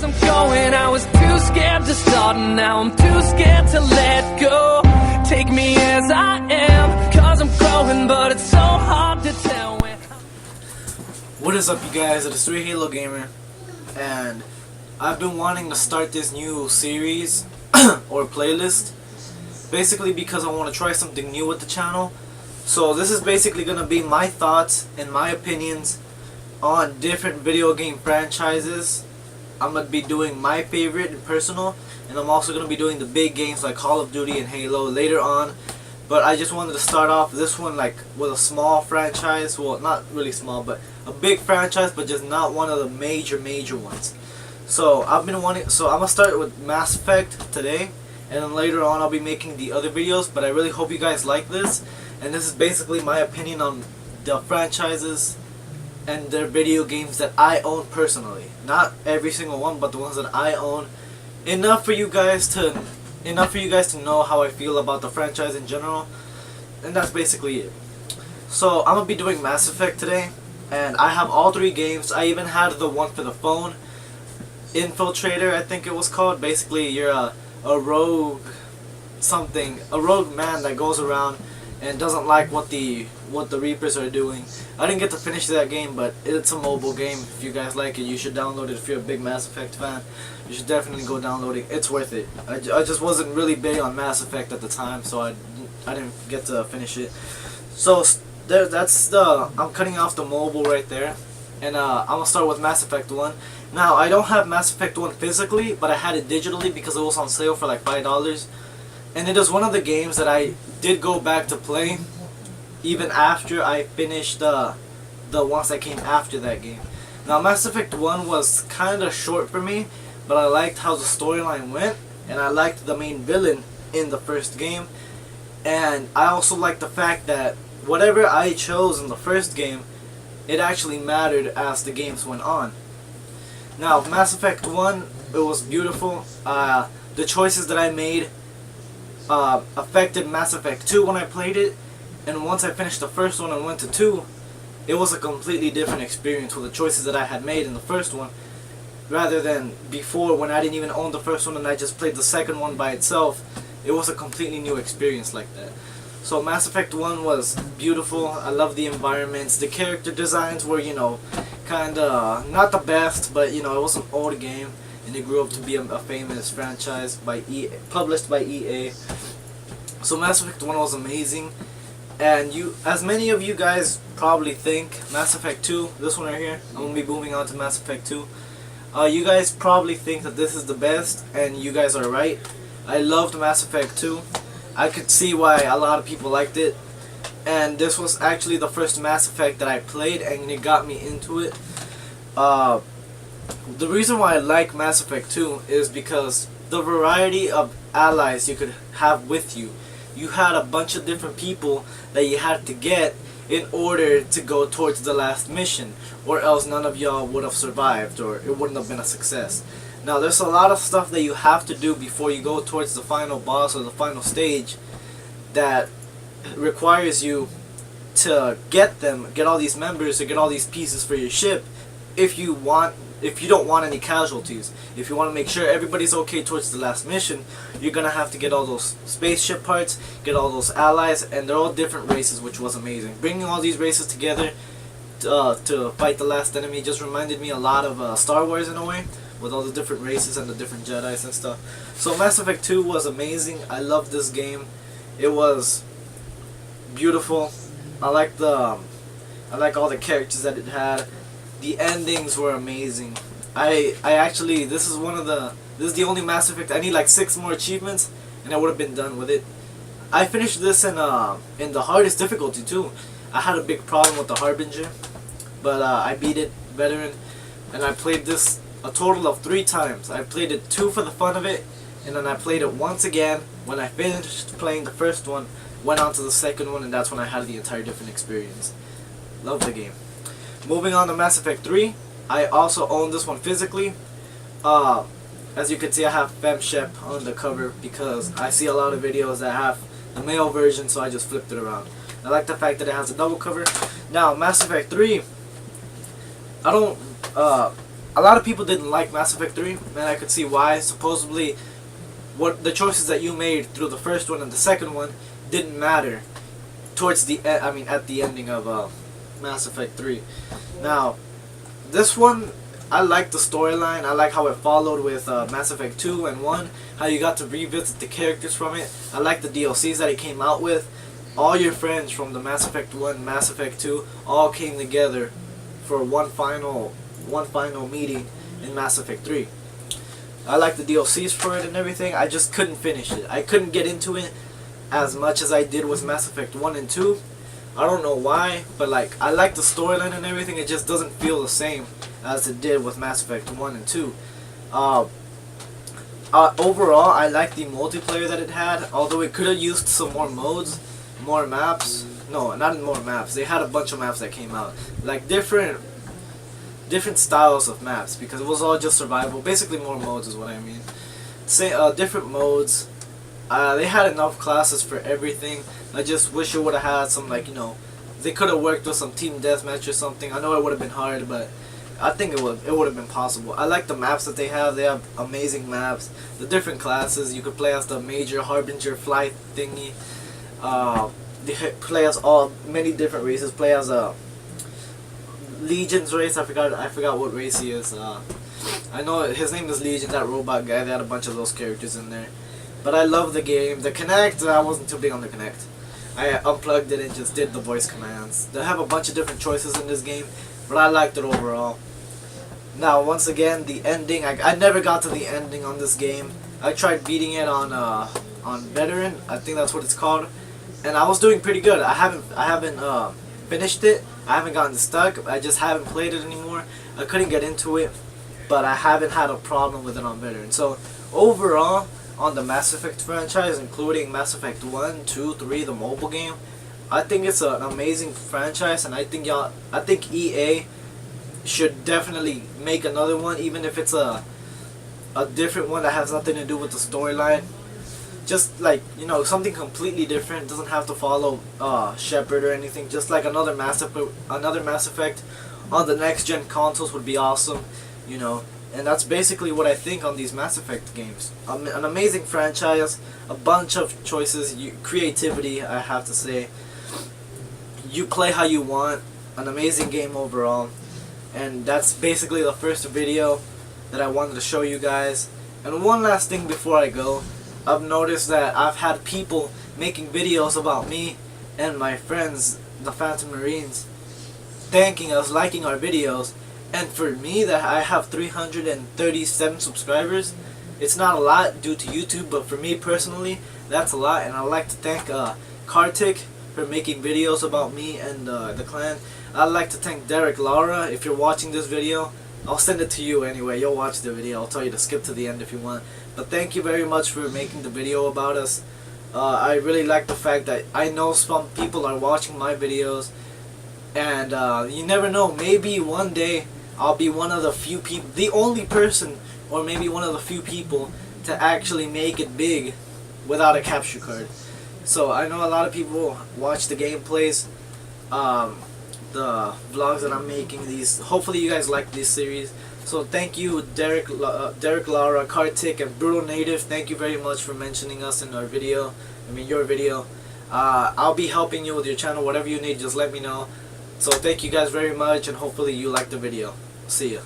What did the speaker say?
Cause I'm going, I was too scared to start, and now I'm too scared to let go. Take me as I am, cause I'm growing, but it's so hard to tell when. What is up, you guys? It is 3 Halo Gamer, and I've been wanting to start this new series or playlist basically because I want to try something new with the channel. So this is basically going to be my thoughts and my opinions on different video game franchises. I'm going to be doing my favorite and personal, and I'm also going to be doing the big games like Call of Duty and Halo later on. But I just wanted to start off this one like with a small franchise. Well, not really small, but a big franchise, but just not one of the major ones. So I'm gonna start with Mass Effect today, and then later on I'll be making the other videos. But I really hope you guys like this, and this is basically my opinion on the franchises and their video games that I own personally. Not every single one, but the ones that I own. Enough for you guys to know how I feel about the franchise in general, and that's basically it. So I'm gonna be doing Mass Effect today, and I have all 3 games. I even had the one for the phone, Infiltrator, I think it was called. Basically, you're a rogue man that goes around and doesn't like what the Reapers are doing. I didn't get to finish that game, but it's a mobile game. If you guys like it, you should download it. If you're a big Mass Effect fan, you should definitely go download it. It's worth it. I just wasn't really big on Mass Effect at the time, so I didn't get to finish it. So I'm cutting off the mobile right there, and I'm gonna start with Mass Effect 1. Now, I don't have Mass Effect 1 physically, but I had it digitally because it was on sale for like $5. And it is one of the games that I did go back to play even after I finished the ones that came after that game. Now, Mass Effect 1 was kind of short for me, but I liked how the storyline went, and I liked the main villain in the first game. And I also liked the fact that whatever I chose in the first game, it actually mattered as the games went on. Now, Mass Effect 1, it was beautiful. The choices that I made affected Mass Effect 2 when I played it, and once I finished the first one and went to 2, it was a completely different experience with the choices that I had made in the first one, rather than before when I didn't even own the first one and I just played the second one by itself. It was a completely new experience like that. So Mass Effect 1 was beautiful. I love the environments. The character designs were, kinda not the best, but it was an old game, and it grew up to be a famous franchise by published by EA. So Mass Effect 1 was amazing, and as many of you guys probably think, Mass Effect 2, this one right here, I'm gonna be moving on to Mass Effect 2. You guys probably think that this is the best, and you guys are right. I loved Mass Effect 2. I could see why a lot of people liked it, and this was actually the first Mass Effect that I played, and it got me into it. The reason why I like Mass Effect 2 is because the variety of allies you could have with you. You had a bunch of different people that you had to get in order to go towards the last mission, or else none of y'all would have survived, or it wouldn't have been a success. Now, there's a lot of stuff that you have to do before you go towards the final boss or the final stage that requires you to get all these members, to get all these pieces for your ship, if you don't want any casualties. If you want to make sure everybody's okay towards the last mission, you're gonna have to get all those spaceship parts, get all those allies, and they're all different races, which was amazing. Bringing all these races together to fight the last enemy just reminded me a lot of Star Wars in a way, with all the different races and the different Jedis and stuff. So Mass Effect 2 was amazing. I loved this game. It was beautiful. I like all the characters that it had. The endings were amazing. This is the only Mass Effect. I need like 6 more achievements, and I would have been done with it. I finished this in the hardest difficulty too. I had a big problem with the Harbinger, but I beat it, veteran, and I played this a total of 3 times. I played it 2 for the fun of it, and then I played it once again when I finished playing the first one, went on to the second one, and that's when I had the entire different experience. Love the game. Moving on to Mass Effect 3, I also own this one physically. As you can see, I have FemShep on the cover because I see a lot of videos that have the male version, so I just flipped it around. I like the fact that it has a double cover. Now, Mass Effect 3, I don't a lot of people didn't like Mass Effect 3, and I could see why. Supposedly, what the choices that you made through the first one and the second one didn't matter towards the at the ending of Mass Effect 3. Now, this one, I like the storyline. I like how it followed with Mass Effect 2 and 1, how you got to revisit the characters from it. I like the DLCs that it came out with. All your friends from the Mass Effect 1, Mass Effect 2 all came together for one final meeting in Mass Effect 3. I like the DLCs for it and everything. I just couldn't finish it. I couldn't get into it as much as I did with Mass Effect 1 and 2. I don't know why, but like, I like the storyline and everything. It just doesn't feel the same as it did with Mass Effect 1 and 2. Overall, I like the multiplayer that it had, although it could have used some more modes, more maps. No, not more maps. They had a bunch of maps that came out, like different styles of maps, because it was all just survival. Basically, more modes is what I mean. Say different modes. They had enough classes for everything. I just wish it would have had some, like, you know, they could have worked with some team deathmatch or something. I know it would have been hard, but I think it would have been possible. I like the maps that they have. They have amazing maps. The different classes. You could play as the Major, Harbinger, Flight thingy. They play as many different races. Play as a Legion's race. I forgot what race he is. I know his name is Legion. That robot guy. They had a bunch of those characters in there. But I love the game. The Kinect, I wasn't too big on the Kinect. I unplugged it and just did the voice commands. They have a bunch of different choices in this game, but I liked it overall. Now, once again, the ending. I never got to the ending on this game. I tried beating it on Veteran. I think that's what it's called, and I was doing pretty good. I haven't finished it. I haven't gotten stuck. I just haven't played it anymore. I couldn't get into it, but I haven't had a problem with it on Veteran. So overall, on the Mass Effect franchise, including Mass Effect 1, 2, 3, the mobile game, I think it's an amazing franchise, and I think EA should definitely make another one, even if it's a different one that has nothing to do with the storyline. Just like, you know, something completely different. Doesn't have to follow Shepard or anything. Just like another Mass Effect on the next gen consoles would be awesome, you know. And that's basically what I think on these Mass Effect games. An amazing franchise, a bunch of choices, creativity, I have to say. You play how you want, an amazing game overall. And that's basically the first video that I wanted to show you guys. And one last thing before I go. I've noticed that I've had people making videos about me and my friends, the Phantom Marines, thanking us, liking our videos. And for me, that I have 337 subscribers, it's not a lot due to YouTube, but for me personally, that's a lot. And I'd like to thank Kartik for making videos about me and the clan. I'd like to thank Derek Laura. If you're watching this video, I'll send it to you anyway. You'll watch the video. I'll tell you to skip to the end if you want. But thank you very much for making the video about us. I really like the fact that I know some people are watching my videos. And you never know, maybe one day I'll be one of the few people, the only person, or maybe one of the few people to actually make it big without a capture card. So I know a lot of people watch the gameplays, the vlogs that I'm making. Hopefully you guys like this series. So thank you, Derek Laura, Kartik, and Brutal Native. Thank you very much for mentioning us in your video. I'll be helping you with your channel. Whatever you need, just let me know. So thank you guys very much, and hopefully you like the video. See ya.